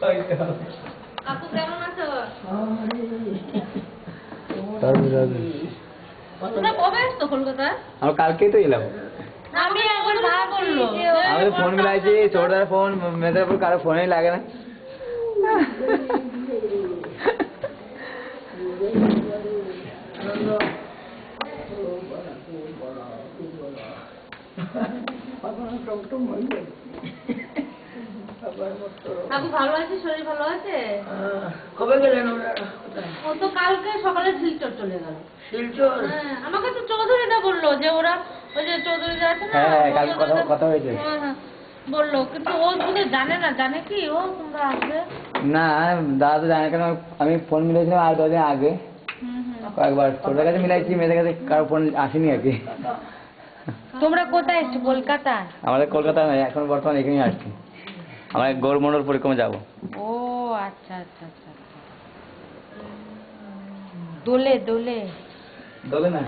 কাকু কেমন আছো? তোমরা কবে আসছো কলকাতায়? আমি কালকেই তো এলাম। আমি একবার মা বললো আমি তো ফোন মিলাইছি, ছোটদার ফোন মেয়েদের উপর কারো ফোনই লাগে না। কাকু ভালো আছে? শরীর ভালো আছে? কবে গেলেন ওরা? ও তো কালকে সকালে শিলচর চলে গেল। শিলচর? হ্যাঁ, আমাকে তো চৌধুরীদা বললো যে ওরা ওই যে চৌধুরীদা আছে না, হ্যাঁ, কালকে কথা হয়েছে। হ্যাঁ হ্যাঁ বললো, কিন্তু ও বোধহয় জানে না। জানে কি ও তোমরা আসবে? না দাদা তো জানে কেন, আমি ফোন মিলাইছিলাম আর 2 দিন আগে কয়েকবার, ছোটদের কাছে মিলাইছি, মেয়েদের কাছে কারো ফোন আসেনি আর কি। তোমরা কোথায় এসছো? কলকাতায়? আমাদের কলকাতা নয়, এখন বর্তমানে এখানেই আসছি। আমরা গৌরমন্ডল পরিক্রমা যাবো। ও আচ্ছা আচ্ছা আচ্ছা। দোলে দোলে দোলে না